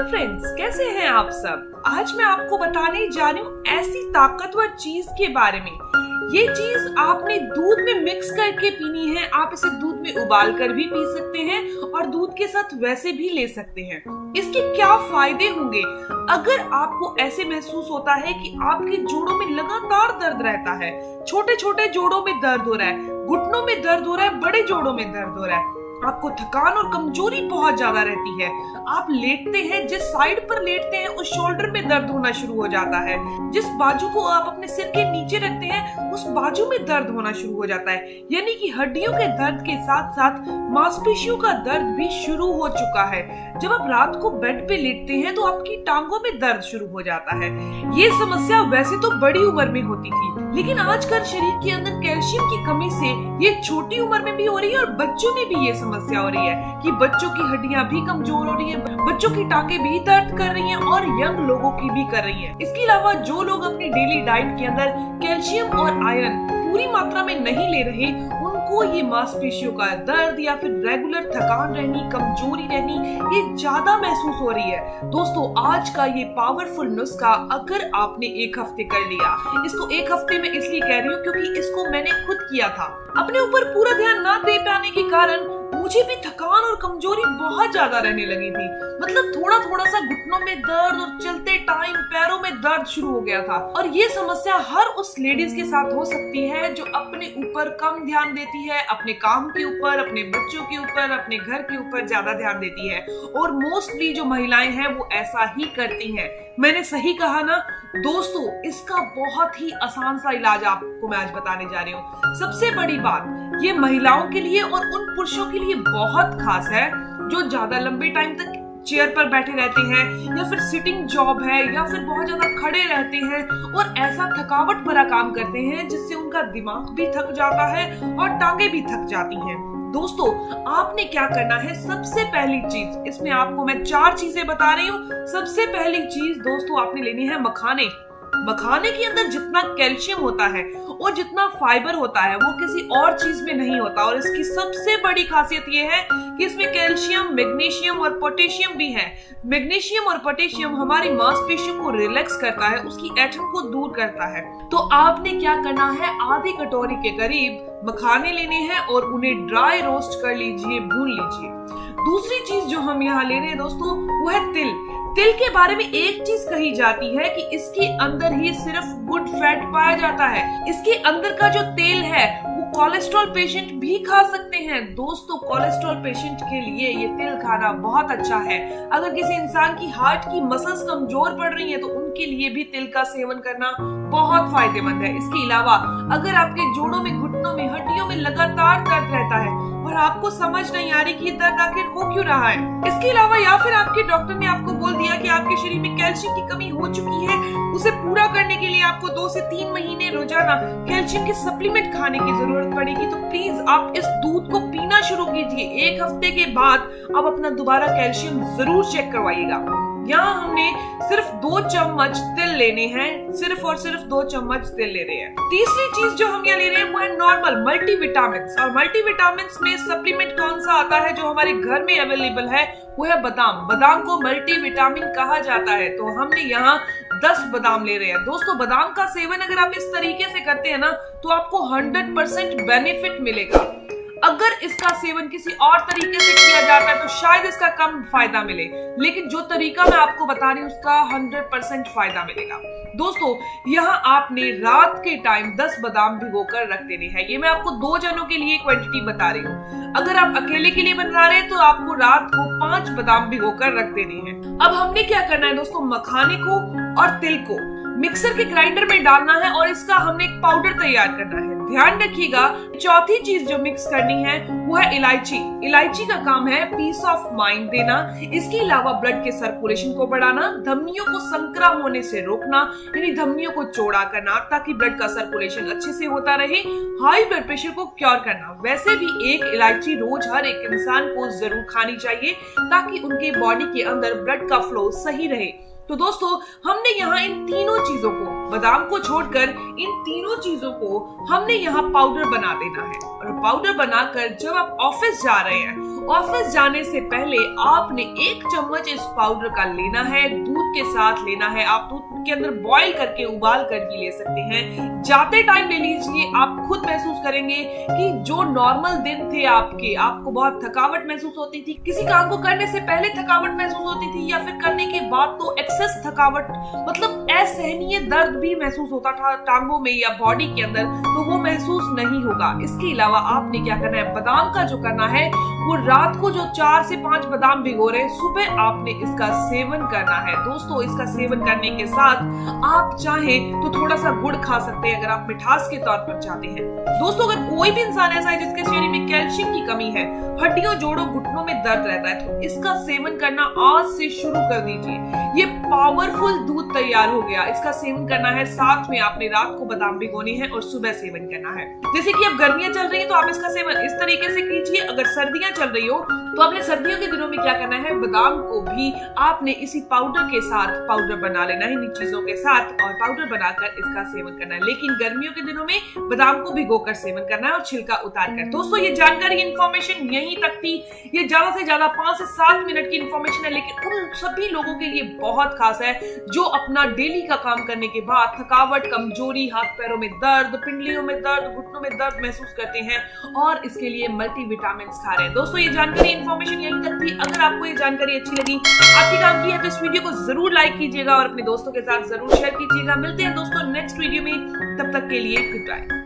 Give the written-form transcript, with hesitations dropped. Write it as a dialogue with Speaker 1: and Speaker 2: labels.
Speaker 1: Hello friends, कैसे हैं आप सब। आज मैं आपको बताने जा रही हूँ ऐसी ताकतवर चीज के बारे में। ये चीज आपने दूध में मिक्स करके पीनी है। आप इसे दूध में उबाल कर भी पी सकते हैं और दूध के साथ वैसे भी ले सकते हैं। इसके क्या फायदे होंगे? अगर आपको ऐसे महसूस होता है कि आपके जोड़ों में लगातार दर्द रहता है, छोटे छोटे जोड़ों में दर्द हो रहा है, घुटनों में दर्द हो रहा है, बड़े जोड़ों में दर्द हो रहा है, आपको थकान और कमजोरी बहुत ज्यादा रहती है, आप लेटते हैं, जिस साइड पर लेटते हैं उस शोल्डर में दर्द होना शुरू हो जाता है, जिस बाजू को आप अपने सिर के नीचे रखते हैं उस बाजू में दर्द होना शुरू हो जाता है। यानी कि हड्डियों के दर्द के साथ साथ मांसपेशियों का दर्द भी शुरू हो चुका है। जब आप रात को बेड पे लेटते हैं तो आपकी टांगों में दर्द शुरू हो जाता है। ये समस्या वैसे तो बड़ी उम्र में होती थी, लेकिन आजकल शरीर के अंदर कैल्शियम की कमी से ये छोटी उम्र में भी हो रही है और बच्चों में भी ये समस्या हो रही है कि बच्चों की हड्डियां भी कमजोर हो रही है, बच्चों की टांगें भी दर्द कर रही हैं और यंग लोगों की भी कर रही हैं। इसके अलावा जो लोग अपनी डेली डाइट के अंदर कैल्शियम और आयरन पूरी मात्रा में नहीं ले रहे, उनको ये मांसपेशियों का दर्द या फिर रेगुलर थकान रहनी, कमजोरी रहनी, ये ज्यादा महसूस हो रही है। दोस्तों, आज का ये पावरफुल नुस्खा अगर आपने एक हफ्ते कर लिया, इसको एक हफ्ते में इसलिए कह रही हूँ क्योंकि इसको मैंने खुद किया था। अपने ऊपर पूरा ध्यान ना दे पाने के कारण मुझे भी थकान और कमजोरी बहुत ज्यादा रहने लगी थी। मतलब थोड़ा थोड़ा सा घुटनों में दर्द और चलते टाइम पैरों में दर्द शुरू हो गया था। और ये समस्या हर उस लेडीज के साथ हो सकती है जो अपने ऊपर कम ध्यान देती है, अपने काम के ऊपर, अपने बच्चों के ऊपर, अपने घर के ऊपर ज्यादा ध्यान देती है। और मोस्टली जो महिलाएं हैं वो ऐसा ही करती हैं। मैंने सही कहा ना दोस्तों। इसका बहुत ही आसान सा इलाज आपको मैं आज बताने जा रही हूँ। सबसे बड़ी बात, ये महिलाओं के लिए और उन पुरुषों के लिए बहुत खास है जो ज्यादा लंबे टाइम तक चेयर पर बैठे रहते हैं, या फिर सिटिंग जॉब है, या फिर बहुत ज्यादा खड़े रहते हैं और ऐसा थकावट भरा काम करते हैं जिससे उनका दिमाग भी थक जाता है और टांगे भी थक जाती हैं। दोस्तों, आपने क्या करना है? सबसे पहली चीज, इसमें आपको मैं 4 चीजें बता रही हूँ। सबसे पहली चीज दोस्तों, आपने लेनी है मखाने। मखाने के अंदर जितना कैल्शियम होता है और जितना फाइबर होता है वो किसी और चीज में नहीं होता। और इसकी सबसे बड़ी खासियत ये है कि इसमें कैल्शियम, मैग्नीशियम और पोटेशियम भी है। मैग्नीशियम और पोटेशियम हमारी मांसपेशियों को रिलैक्स करता है, उसकी ऐंठन को दूर करता है। तो आपने क्या करना है, आधी कटोरी के करीब मखाने लेने हैं और उन्हें ड्राई रोस्ट कर लीजिए, भून लीजिए। दूसरी चीज जो हम यहाँ ले रहे हैं दोस्तों वो है तिल। तिल के बारे में एक चीज कही जाती है कि इसके अंदर ही सिर्फ गुड फैट पाया जाता है। इसके अंदर का जो तेल है वो कोलेस्ट्रॉल पेशेंट भी खा सकते हैं। दोस्तों, कोलेस्ट्रॉल पेशेंट के लिए ये तिल खाना बहुत अच्छा है। अगर किसी इंसान की हार्ट की मसल्स कमजोर पड़ रही हैं तो उनके लिए भी तिल का सेवन करना बहुत फायदेमंद है। इसके अलावा अगर आपके जोड़ों में, घुटनों में, हड्डियों में लगातार दर्द रहता है और आपको समझ नहीं आ रही कि ये दर्द आखिर हो क्यों रहा है, इसके अलावा या फिर आपके डॉक्टर ने आपको बोल दिया कि आपके शरीर में कैल्शियम की कमी हो चुकी है, उसे पूरा करने के लिए आपको 2 से 3 महीने रोजाना कैल्शियम के सप्लीमेंट खाने की जरूरत पड़ेगी, तो प्लीज आप इस दूध को पीना शुरू कीजिए। 1 हफ्ते के बाद आप अपना दोबारा कैल्शियम जरूर चेक करवाइएगा। यहाँ हमने सिर्फ 2 चम्मच तिल लेने हैं, सिर्फ और सिर्फ 2 चम्मच तिल ले रहे हैं। तीसरी चीज जो हम यहाँ ले रहे हैं वो है नॉर्मल मल्टीविटामिन्स। और मल्टीविटामिन्स में सप्लीमेंट कौन सा आता है जो हमारे घर में अवेलेबल है वो है बादाम। बादाम को मल्टीविटामिन कहा जाता है, तो हमने यहाँ 10 बादाम ले रहे हैं। दोस्तों, बादाम का सेवन अगर आप इस तरीके से करते हैं ना तो आपको 100% बेनिफिट मिलेगा। अगर इसका सेवन किसी और तरीके से किया जाता है तो शायद इसका कम फायदा मिले, लेकिन जो तरीका मैं आपको बता रही हूँ उसका 100% फायदा मिलेगा। दोस्तों, यहाँ आपने रात के टाइम 10 बादाम भिगोकर रख देने हैं। ये मैं आपको 2 जनों के लिए क्वांटिटी बता रही हूँ। अगर आप अकेले के लिए बना रहे हैं तो आपको रात को 5 बादाम भिगोकर रख देने हैं। अब हमने क्या करना है दोस्तों, मखाने को और तिल को मिक्सर के ग्राइंडर में डालना है और इसका हमने एक पाउडर तैयार करना है। ध्यान रखिएगा, चौथी चीज जो मिक्स करनी है वो है इलायची। इलायची का काम है पीस ऑफ माइंड देना। इसके अलावा ब्लड के सर्कुलेशन को बढ़ाना, धमनियों को संकरा होने से रोकना, यानी धमनियों को चौड़ा करना ताकि ब्लड का सर्कुलेशन अच्छे से होता रहे, हाई ब्लड प्रेशर को क्योर करना। वैसे भी 1 इलायची रोज हर एक इंसान को जरूर खानी चाहिए ताकि उनके बॉडी के अंदर ब्लड का फ्लो सही रहे। तो दोस्तों हमने यहाँ इन तीनों चीजों को, बादाम को छोड़कर इन तीनों चीजों को हमने यहाँ पाउडर बना देना है। और पाउडर बनाकर जब आप ऑफिस जा रहे हैं, ऑफिस जाने से पहले आपने 1 चम्मच इस पाउडर का लेना है, दूध के साथ लेना है। आप दूध के अंदर बॉईल करके, उबाल कर भी ले सकते हैं। जाते टाइम ले लीजिए, आप खुद महसूस करेंगे कि जो नॉर्मल दिन थे आपको बहुत थकावट महसूस होती थी, किसी काम को करने से पहले थकावट महसूस होती थी या फिर करने के बाद तो एक्सेस थकावट, मतलब असहनीय दर्द भी महसूस होता था टांगों में या बॉडी के अंदर, तो वो महसूस नहीं होगा। इसके अलावा आपने क्या करना है, बादाम का जो करना है वो रात को जो 4 से 5 बादाम भिगो रहे, सुबह आपने इसका सेवन करना है। दोस्तों इसका सेवन करने के साथ आप चाहें तो थोड़ा सा गुड़ खा सकते हैं अगर आप मिठास के तौर पर चाहते हैं। दोस्तों अगर कोई भी इंसान ऐसा है जिसके शरीर में कैल्शियम की कमी है, हड्डियों जोड़ों घुटनों में दर्द रहता है, तो इसका सेवन करना आज से शुरू कर दीजिए। ये पावरफुल दूध तैयार हो गया। इसका सेवन करना है, साथ में आपने रात को बादाम भिगोने हैं और सुबह सेवन करना है। जैसे कि अब गर्मियां चल रही है तो आप इसका सेवन इस तरीके से कीजिए। अगर सर्दियां चल रही हो तो आपने सर्दियों के दिनों में क्या करना है, बादाम को भी आपने इसी पाउडर के साथ पाउडर बना लेना है, इन चीजों के साथ, और पाउडर बनाकर इसका सेवन करना है। लेकिन गर्मियों के दिनों में बादाम को भिगोकर सेवन करना है और छिलका उतार कर। दोस्तों ये जानकारी, इन्फॉर्मेशन यहीं तक थी। ये ज्यादा से ज्यादा 5 से 7 मिनट की इन्फॉर्मेशन है, लेकिन उन सभी लोगों के लिए बहुत खास है जो अपना डेली का काम करने के बाद थकावट, कमजोरी, हाथ पैरों में दर्द, पिंडलियों में दर्द, घुटनों में दर्द महसूस करते हैं और इसके लिए मल्टीविटामिन खा रहे हैं। दोस्तों ये जानकारी, इन्फॉर्मेशन यहीं तक थी। अगर आपको ये जानकारी अच्छी लगी, आपके काम की है, तो इस वीडियो को जरूर लाइक कीजिएगा और अपने दोस्तों के साथ जरूर शेयर कीजिएगा। मिलते हैं दोस्तों नेक्स्ट वीडियो में, तब तक के लिए गुड बाय।